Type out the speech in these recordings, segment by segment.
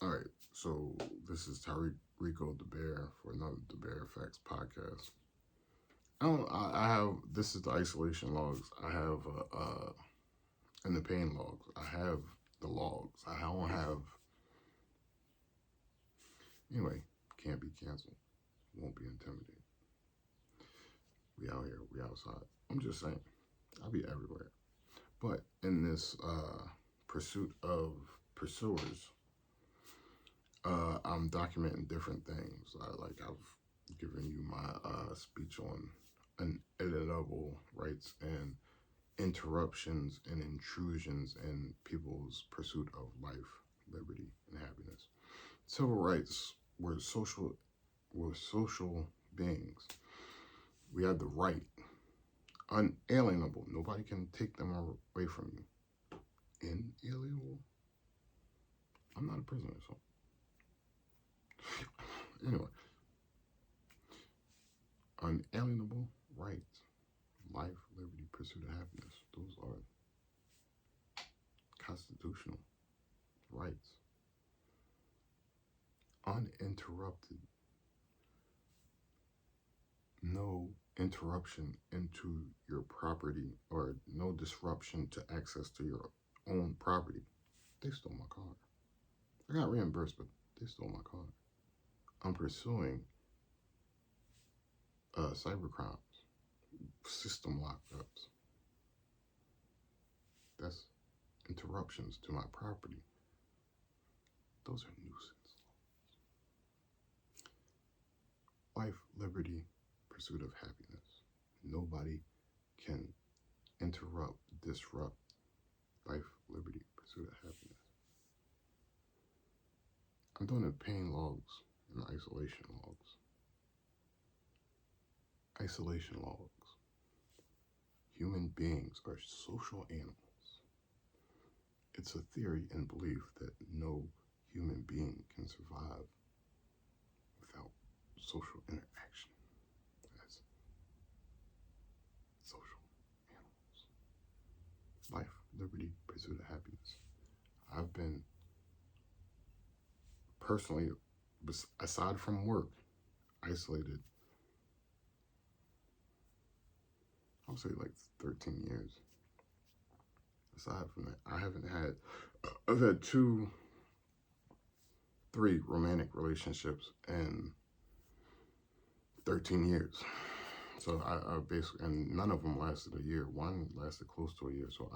All right, so this is Rico DaBear for another DaBear Effects podcast. I have, this is the isolation logs. I have, and the pain logs. I have the logs. I don't have, anyway, can't be canceled. Won't be intimidated. We out here, we outside. I'm just saying, I'll be everywhere. But in this pursuit of pursuers, I'm documenting different things. I've given you my speech on uneditable rights and interruptions and intrusions in people's pursuit of life, liberty, and happiness. Civil rights were social beings. We have the right, unalienable. Nobody can take them away from you. Inalienable? I'm not a prisoner, so. Anyway, unalienable rights, life, liberty, pursuit of happiness. Those are constitutional rights. Uninterrupted. No interruption into your property or no disruption to access to your own property. They stole my car. I got reimbursed, but they stole my car. I'm pursuing cyber crimes, system lockups. That's interruptions to my property. Those are nuisance. Life, liberty, pursuit of happiness. Nobody can interrupt, disrupt life, liberty, pursuit of happiness. I'm doing the pain logs and isolation logs. Isolation logs. Human beings are social animals. It's a theory and belief that no human being can survive without social interaction as social animals. Life, liberty, pursuit of happiness. I've been personally, aside from work, isolated, I'll say like 13 years. Aside from that, I've had 3 romantic relationships in 13 years. So I basically, and none of them lasted a year. One lasted close to a year. So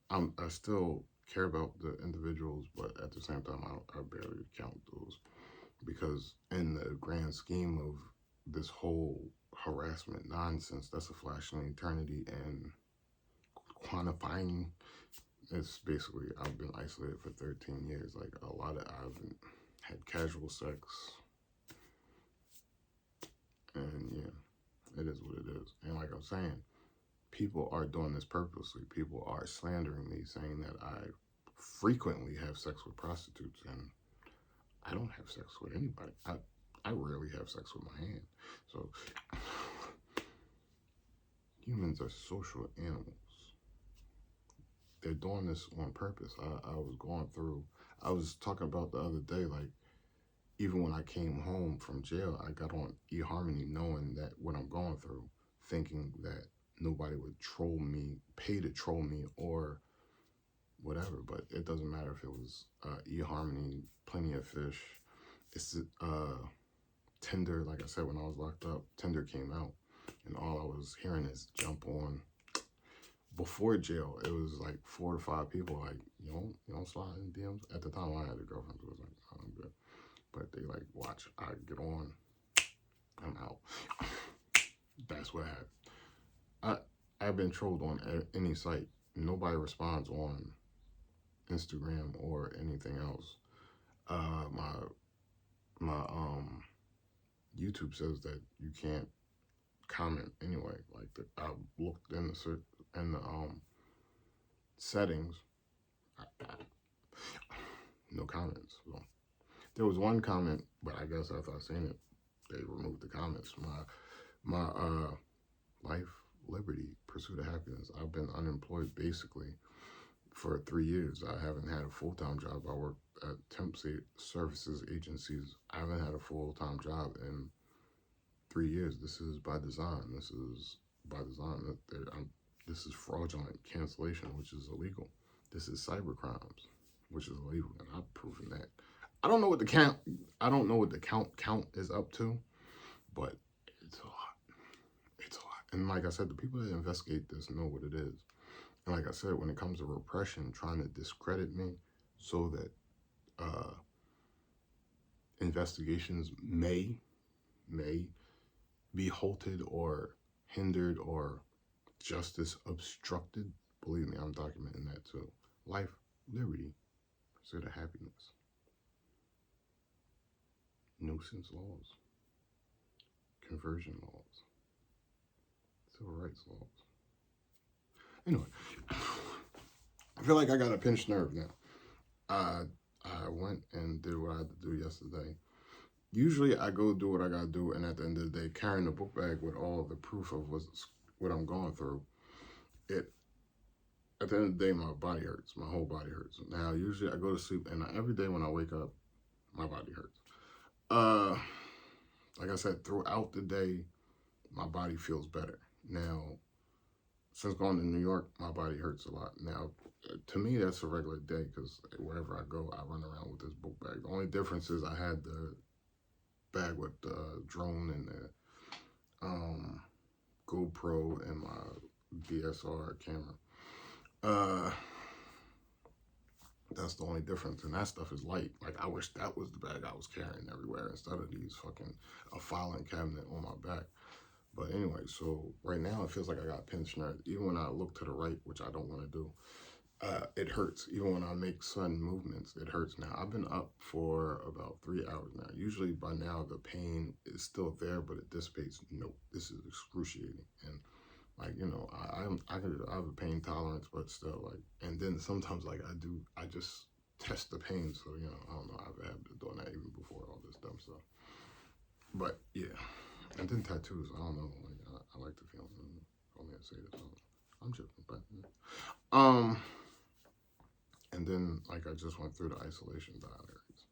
I still care about the individuals, but at the same time, I barely count those, because in the grand scheme of this whole harassment nonsense, that's a flash in eternity, and quantifying, it's basically, I've been isolated for 13 years. Like I've had casual sex, and yeah, it is what it is. And like I'm saying, people are doing this purposely. People are slandering me, saying that I frequently have sex with prostitutes, and I don't have sex with anybody. I rarely have sex with my hand. So humans are social animals. They're doing this on purpose. I was talking about the other day, like, even when I came home from jail, I got on eHarmony knowing that what I'm going through, thinking that nobody would troll me, pay to troll me, or whatever. But it doesn't matter if it was eHarmony, Plenty of Fish. It's Tinder. Like I said, when I was locked up, Tinder came out, and all I was hearing is jump on. Before jail, it was like 4 to 5 people like, you don't slide in DMs. At the time, I had a girlfriend, so it was like, oh, I'm good. But they like, watch, I get on, I'm out. That's what happened. I've been trolled on any site. Nobody responds on Instagram or anything else. My YouTube says that you can't comment anyway. Like I looked in the settings, no comments. So there was one comment, but I guess after I seen it, they removed the comments. My life, liberty, pursuit of happiness. I've been unemployed basically for 3 years. I haven't had a full-time job. I worked at temp services agencies. I haven't had a full-time job in 3 years. This is by design. This is by design. This is fraudulent cancellation, which is illegal. This is cyber crimes, which is illegal, and I've proven that. I don't know what the count. I don't know what the count is up to, but it's a lot. It's a lot. And like I said, the people that investigate this know what it is. And like I said, when it comes to repression, trying to discredit me so that investigations may be halted or hindered or justice obstructed. Believe me, I'm documenting that too. Life, liberty, pursuit of happiness. Nuisance laws. Conversion laws. Civil rights laws. Anyway, I feel like I got a pinched nerve now. I went and did what I had to do yesterday. Usually I go do what I gotta do, and at the end of the day, carrying the book bag with all the proof of what I'm going through, at the end of the day, my body hurts. My whole body hurts. Now, usually I go to sleep, and every day when I wake up, my body hurts. Like I said, throughout the day, my body feels better. Now, since going to New York, my body hurts a lot. Now, to me, that's a regular day because wherever I go, I run around with this book bag. The only difference is I had the bag with the drone and the GoPro and my DSLR camera. That's the only difference, and that stuff is light. Like, I wish that was the bag I was carrying everywhere instead of these a filing cabinet on my back. But anyway, so right now it feels like I got pinched nerve. Even when I look to the right, which I don't want to do, it hurts. Even when I make sudden movements, it hurts. Now, I've been up for about 3 hours now. Usually by now the pain is still there, but it dissipates. Nope, this is excruciating. And like, you know, I have a pain tolerance, but still, like, and then sometimes like I just test the pain. So, you know, I don't know, I've had been doing that even before all this dumb stuff. But yeah. And then tattoos, I don't know, like, I like the feeling. Only I say this, I'm joking, but, and then, like, I just went through the isolation diaries.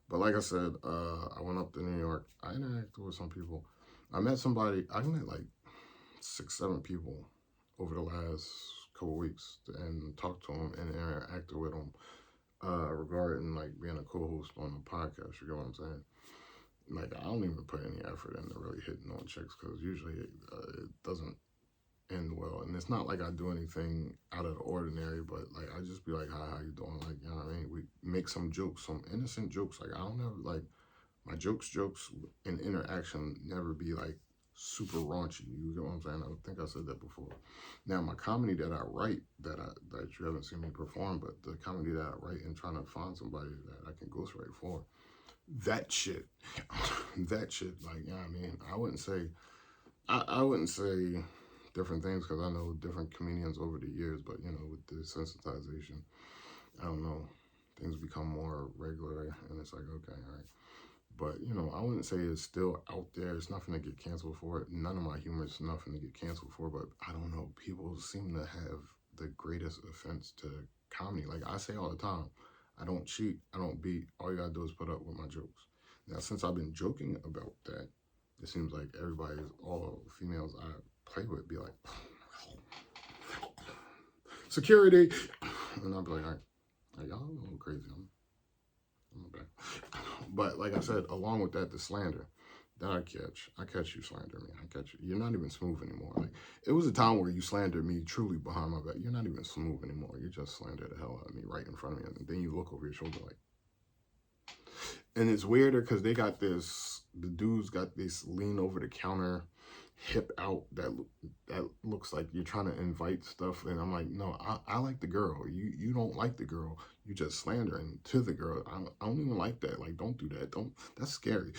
But like I said, I went up to New York, I interacted with some people. I met like 6, 7 people over the last couple weeks and talked to them and interacted with them, regarding, like, being a co-host on the podcast, you know what I'm saying? Like, I don't even put any effort into really hitting on chicks because usually it doesn't end well. And it's not like I do anything out of the ordinary, but, like, I just be like, hi, how you doing? Like, you know what I mean? We make some jokes, some innocent jokes. Like, I don't ever, like, my jokes in interaction never be, like, super raunchy. You get what I'm saying? I think I said that before. Now, my comedy that I write, that you haven't seen me perform, but the comedy that I write and trying to find somebody that I can ghostwrite for, that shit, like, you know what I mean? I wouldn't say different things because I know different comedians over the years, but, you know, with the sensitization, I don't know, things become more regular, and it's like, okay, all right. But, you know, I wouldn't say it's still out there. It's nothing to get canceled for. None of my humor is nothing to get canceled for, but I don't know. People seem to have the greatest offense to comedy. Like I say all the time, I don't cheat, I don't beat. All you gotta do is put up with my jokes. Now, since I've been joking about that, it seems like all females I play with be like, security. And I'll be like, all right, like, y'all a little crazy. I'm back. But like I said, along with that, the slander that I catch you slander me. I catch you. You're not even smooth anymore. Like, it was a time where you slandered me truly behind my back. You're not even smooth anymore. You just slandered the hell out of me right in front of me. And then you look over your shoulder like, and it's weirder because the dudes got this lean over the counter, hip out that looks like you're trying to invite stuff. And I'm like, no, I like the girl. You don't like the girl. You just slandering to the girl. I don't even like that. Like, don't do that. That's scary.